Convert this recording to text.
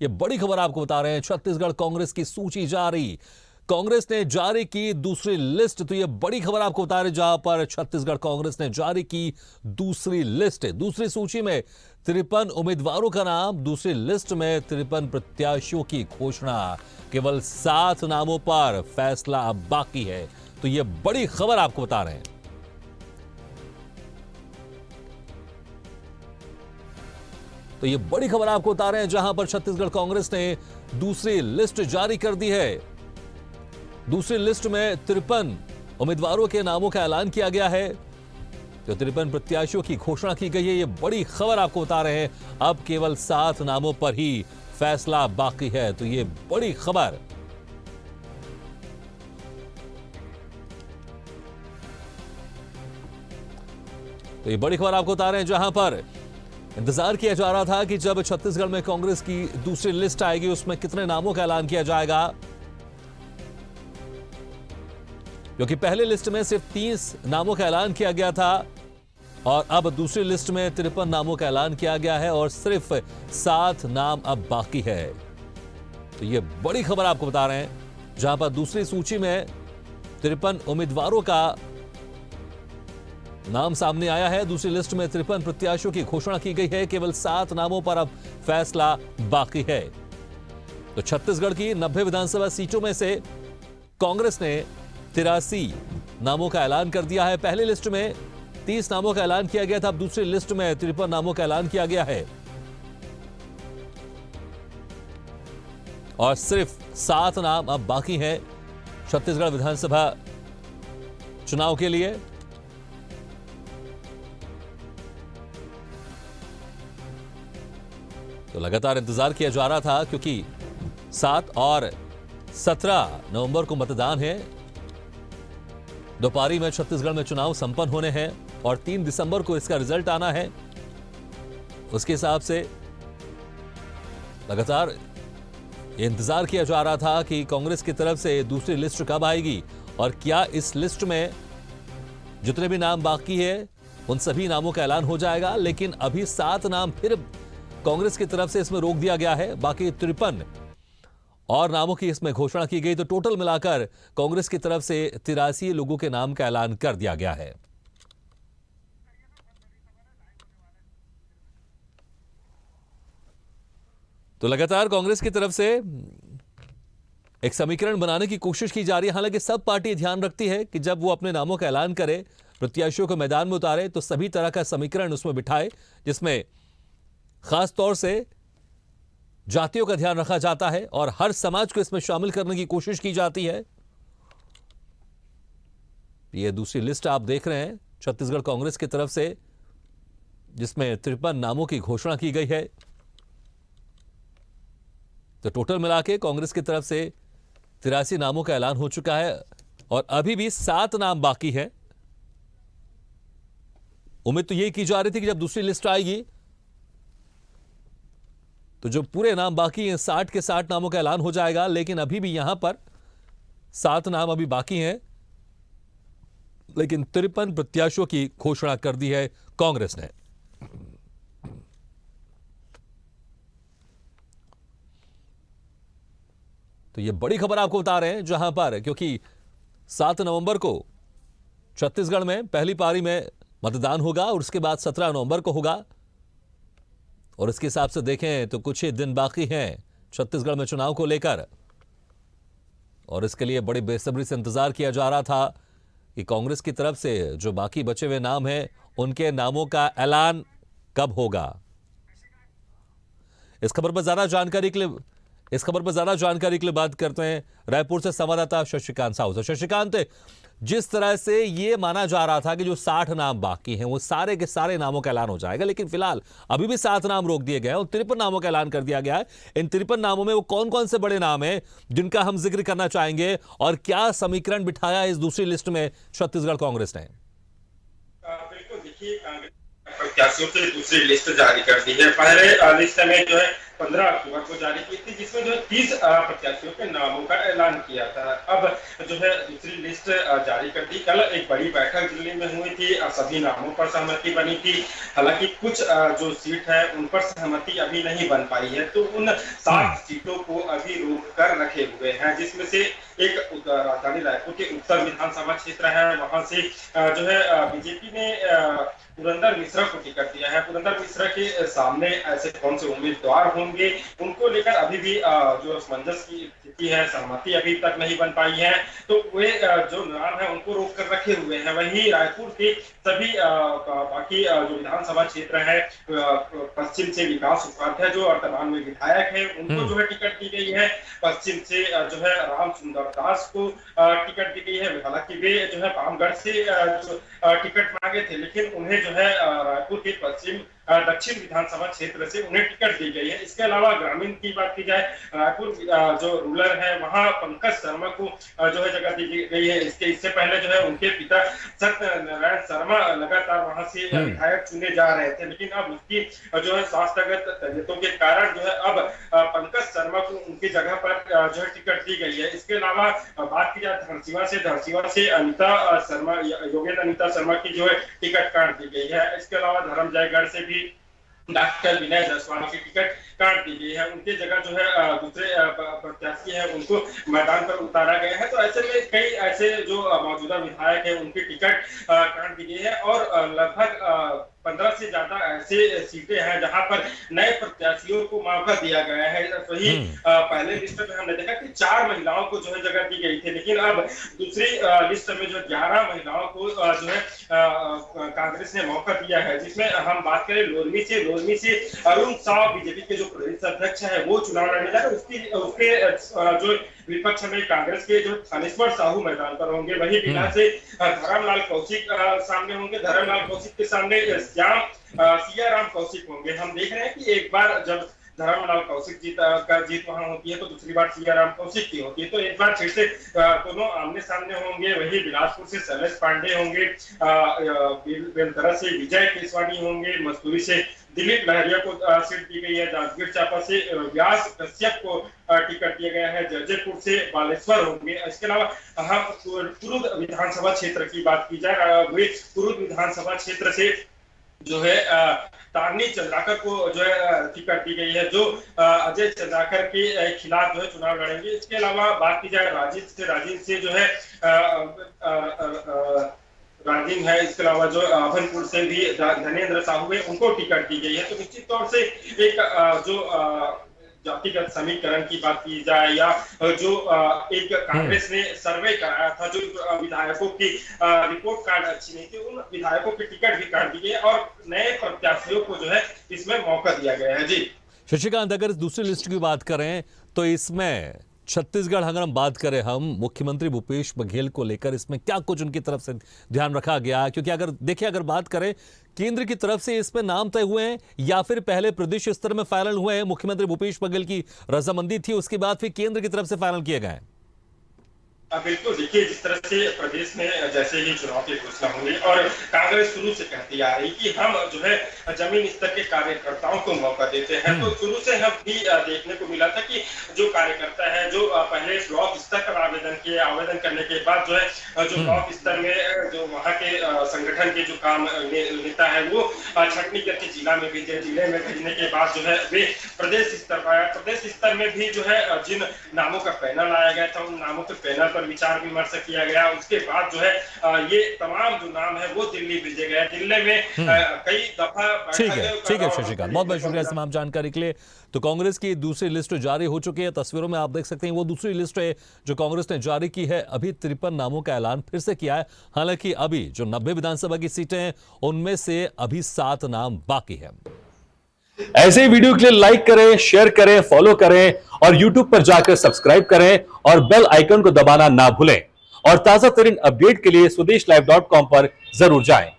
ये बड़ी खबर आपको बता रहे हैं। छत्तीसगढ़ कांग्रेस की सूची जारी। कांग्रेस ने जारी की दूसरी लिस्ट। तो ये बड़ी खबर आपको बता रहे हैं, जहां पर छत्तीसगढ़ कांग्रेस ने जारी की दूसरी लिस्ट। दूसरी सूची में 53 उम्मीदवारों का नाम, दूसरी लिस्ट में 53 प्रत्याशियों की घोषणा। केवल 7 नामों पर फैसला अब बाकी है। तो ये बड़ी खबर आपको बता रहे हैं। तो ये बड़ी खबर आपको बता रहे हैं, जहां पर छत्तीसगढ़ कांग्रेस ने दूसरी लिस्ट जारी कर दी है। दूसरी लिस्ट में 53 उम्मीदवारों के नामों का ऐलान किया गया है। तो 53 प्रत्याशियों की घोषणा की गई है। ये बड़ी खबर आपको बता रहे हैं। अब केवल 7 नामों पर ही फैसला बाकी है। तो ये बड़ी खबर। तो ये बड़ी खबर आपको बता रहे हैं, जहां पर इंतजार किया जा रहा था कि जब छत्तीसगढ़ में कांग्रेस की दूसरी लिस्ट आएगी, उसमें कितने नामों का ऐलान किया जाएगा। क्योंकि पहले लिस्ट में सिर्फ 30 नामों का ऐलान किया गया था और अब दूसरी लिस्ट में 53 नामों का ऐलान किया गया है और सिर्फ 7 नाम अब बाकी है। तो ये बड़ी खबर आपको बता रहे हैं, जहां पर दूसरी सूची में 53 उम्मीदवारों का नाम सामने आया है। दूसरी लिस्ट में 53 प्रत्याशियों की घोषणा की गई है। केवल 7 नामों पर अब फैसला बाकी है। तो छत्तीसगढ़ की 90 विधानसभा सीटों में से कांग्रेस ने 83 नामों का ऐलान कर दिया है। पहली लिस्ट में 30 नामों का ऐलान किया गया था। अब दूसरी लिस्ट में 53 नामों का ऐलान किया गया है और सिर्फ 7 नाम अब बाकी हैं छत्तीसगढ़ विधानसभा चुनाव के लिए। तो लगातार इंतजार किया जा रहा था, क्योंकि 7 और 17 नवंबर को मतदान है। दोपहरी में छत्तीसगढ़ में चुनाव संपन्न होने हैं और 3 दिसंबर को इसका रिजल्ट आना है। उसके हिसाब से लगातार इंतजार किया जा रहा था कि कांग्रेस की तरफ से दूसरी लिस्ट कब आएगी और क्या इस लिस्ट में जितने भी नाम बाकी है उन सभी नामों का ऐलान हो जाएगा। लेकिन अभी 7 नाम फिर कांग्रेस की तरफ से इसमें रोक दिया गया है। बाकी 53 और नामों की इसमें घोषणा की गई। तो टोटल मिलाकर कांग्रेस की तरफ से 83 लोगों के नाम का ऐलान कर दिया गया है। तो लगातार कांग्रेस की तरफ से एक समीकरण बनाने की कोशिश की जा रही है। हालांकि सब पार्टी ध्यान रखती है कि जब वो अपने नामों का ऐलान करे, प्रत्याशियों को मैदान में उतारे, तो सभी तरह का समीकरण उसमें बिठाए, जिसमें खास तौर से जातियों का ध्यान रखा जाता है और हर समाज को इसमें शामिल करने की कोशिश की जाती है। यह दूसरी लिस्ट आप देख रहे हैं छत्तीसगढ़ कांग्रेस की तरफ से, जिसमें 53 नामों की घोषणा की गई है। तो टोटल मिला के कांग्रेस की तरफ से 83 नामों का ऐलान हो चुका है और अभी भी 7 नाम बाकी है। उम्मीद तो यही की जा रही थी कि जब दूसरी लिस्ट आएगी तो जो पूरे नाम बाकी हैं 60 के 60 नामों का ऐलान हो जाएगा। लेकिन अभी भी यहां पर 7 नाम अभी बाकी हैं, लेकिन 53 प्रत्याशियों की घोषणा कर दी है कांग्रेस ने। तो यह बड़ी खबर आपको बता रहे हैं, जहां पर क्योंकि 7 नवंबर को छत्तीसगढ़ में पहली पारी में मतदान होगा और उसके बाद 17 नवंबर को होगा। और इसके हिसाब से देखें तो कुछ ही दिन बाकी हैं छत्तीसगढ़ में चुनाव को लेकर, और इसके लिए बड़ी बेसब्री से इंतजार किया जा रहा था कि कांग्रेस की तरफ से जो बाकी बचे हुए नाम हैं उनके नामों का ऐलान कब होगा। इस खबर पर ज्यादा जानकारी के लिए बात करते हैं रायपुर से संवाददाता शशिकांत साहू से। शशिकांत, जिस तरह से ये माना जा रहा था कि जो 60 नाम बाकी हैं वो सारे के सारे नामों का ऐलान हो जाएगा, लेकिन फिलहाल अभी भी 7 नाम रोक दिए गए हैं और 53 नामों का ऐलान कर दिया गया है। इन 53 नामों में वो कौन कौन से बड़े नाम हैं जिनका हम जिक्र करना चाहेंगे और क्या समीकरण बिठाया इस दूसरी लिस्ट में छत्तीसगढ़ कांग्रेस ने? बिल्कुल, देखिए, कांग्रेस प्रत्याशियों की दूसरी लिस्ट जारी कर दी है। पहले लिस्ट में जो है 15 अक्टूबर को जारी की थी, जिसमें जो है 30 प्रत्याशियों के नामों का ऐलान किया था। अब जो है दूसरी लिस्ट जारी कर दी। कल एक बड़ी बैठक दिल्ली में हुई थी, सभी नामों पर सहमति बनी थी। हालांकि कुछ जो सीट है उन पर सहमति अभी नहीं बन पाई है, तो उन 7 सीटों को अभी रोक कर रखे हुए हैं, जिसमें से एक राजधानी रायपुर के उत्तर विधानसभा क्षेत्र है, वहां से जो है बीजेपी ने पुरंदर मिश्रा को टिकट दिया है। पुरंदर मिश्रा के सामने ऐसे कौन से उम्मीदवार होंगे, उनको लेकर अभी भी जो असमंजस की स्थिति है, सहमति अभी तक नहीं बन पाई है, तो वे जो नाम है उनको रोक कर रखे हुए हैं। वहीं रायपुर के सभी बाकी जो विधानसभा क्षेत्र है, पश्चिम से विकास उपाध्याय जो वर्तमान में विधायक है, उनको जो है टिकट दी गई है। पश्चिम से जो है राम सुंदर दास को टिकट दी गई है। हालांकि वे जो है पामगढ़ से टिकट मांगे थे, लेकिन उन्हें जो है रायपुर के पश्चिम दक्षिण विधानसभा क्षेत्र से उन्हें टिकट दी गई है। इसके अलावा ग्रामीण की बात की जाए, रायपुर जो रूरल है वहां पंकज शर्मा को जो है जगह दी गई है। इससे पहले जो है उनके पिता सत्यनारायण शर्मा लगातार वहां से विधायक चुने जा रहे थे, लेकिन अब उसकी जो है स्वास्थ्यगत तबियतों के कारण जो है अब पंकज शर्मा को उनकी जगह पर जो है टिकट दी गई है। इसके अलावा बात की जाए धरसीवा से अनिता शर्मा, योगेंद्र अनिता शर्मा की जो है टिकट काट दी गई है। इसके अलावा धर्मजयगढ़ से भी डॉक्टर विनय जायसवाल की टिकट काट दी गई है। उनकी जगह जो है दूसरे प्रत्याशी है उनको मैदान पर उतारा गया है। तो ऐसे में कई ऐसे जो मौजूदा विधायक है उनकी टिकट काट दी गई है, और लगभग 15 से ज्यादा ऐसे सीटें हैं जहां पर नए प्रत्याशियों को मौका दिया गया है। वही पहले लिस्ट में हमने देखा कि 4 महिलाओं को जो है जगह दी गई थी, लेकिन अब दूसरी लिस्ट में जो 11 महिलाओं को जो है कांग्रेस ने मौका दिया है, जिसमें हम बात करें लोरमी से अरुण साव बीजेपी के जो प्रदेश अध्यक्ष है वो चुनाव लड़ने जा रहे हैं। उसके जो विपक्ष में कांग्रेस के जो थानेश्वर साहू मैदान पर होंगे, वही बिहार से धर्मलाल कौशिक सामने होंगे। धर्मलाल कौशिक के सामने सियाराम कौशिक होंगे। हम देख रहे हैं कि एक बार जब धर्मलाल कौशिक जीत वहां होती है, तो दूसरी बार सियाराम कौशिक की होती है। तो एक बार फिर से दोनों आमने सामने होंगे। वही बिलासपुर से शैलेश पांडे होंगे, बेलतरा से विजय केसवानी होंगे, मसूरी से दिलीप लहरिया को सीट दी गई है, जांजगीर चांपा से व्यास कश्यप को टिकट दिया गया है, जर्जरपुर से बालेश्वर होंगे। इसके अलावा हम कुरुद विधानसभा क्षेत्र की बात की जाए, कुरुद विधानसभा क्षेत्र से जो है तारनी चंद्राकर को जो है टिकट दी गई है, जो अजय चंद्राकर के खिलाफ जो है चुनाव लड़ेंगे। इसके अलावा बात की जाए राजीव से जो है राजीव है। इसके अलावा जो अभनपुर से भी धनेन्द्र साहू है, उनको टिकट दी गई है। तो निश्चित तौर से एक जो जातिगत समीकरण की बात की जाए, या जो एक कांग्रेस ने सर्वे कराया था, जो विधायकों की रिपोर्ट कार्ड अच्छी नहीं थी, उन विधायकों की टिकट भी काट दी गई है, और नए प्रत्याशियों को जो है इसमें मौका दिया गया है। जी शशिकांत, अगर दूसरी लिस्ट की बात करें तो इसमें छत्तीसगढ़, अगर हम बात करें हम मुख्यमंत्री भूपेश बघेल को लेकर इसमें क्या कुछ उनकी तरफ से ध्यान रखा गया? क्योंकि अगर बात करें केंद्र की तरफ से इसमें नाम तय हुए हैं, या फिर पहले प्रदेश स्तर में फाइनल हुए हैं, मुख्यमंत्री भूपेश बघेल की रजामंदी थी, उसके बाद फिर केंद्र की तरफ से फाइनल किए गए? बिल्कुल, देखिए जिस तरह से प्रदेश में जैसे ही चुनाव की घोषणा हुई, और कांग्रेस शुरू से कहती आ रही कि हम जो है जमीन स्तर के कार्यकर्ताओं को मौका देते हैं, तो शुरू से हम भी देखने को मिला था कि जो कार्यकर्ता है, जो पहले ब्लॉक स्तर पर आवेदन करने के बाद जो है जो ब्लॉक स्तर में जो वहाँ के संगठन के जो काम नेता है वो छटनी करके जिला में भेजे, जिले में भेजने के बाद जो है वे प्रदेश स्तर पर आया। प्रदेश स्तर में भी जो है जिन नामों का पैनल आया गया था, उन नामों के पैनल पर विचार विमर्श किया गया। उसके बाद जो है ये तमाम जो नाम है वो दिल्ली भेजे गए। दिल्ली में कई दफा ठीक है शशिकांत, बहुत बहुत शुक्रिया तमाम जानकारी के लिए। तो कांग्रेस की दूसरी लिस्ट जारी हो चुकी है, तस्वीरों में आप देख सकते हैं वो दूसरी लिस्ट है जो कांग्रेस ने जारी की है। अभी 53 नामों का ऐलान फिर से किया है। हालांकि अभी जो 90 विधानसभा की सीटें हैं उनमें से अभी 7 नाम बाकी है। ऐसे ही वीडियो के लिए लाइक करें, शेयर करें, फॉलो करें, और YouTube पर जाकर सब्सक्राइब करें और बेल आइकन को दबाना ना भूलें। और ताजा तरीन अपडेट के लिए swedeshlive.com पर जरूर जाएं।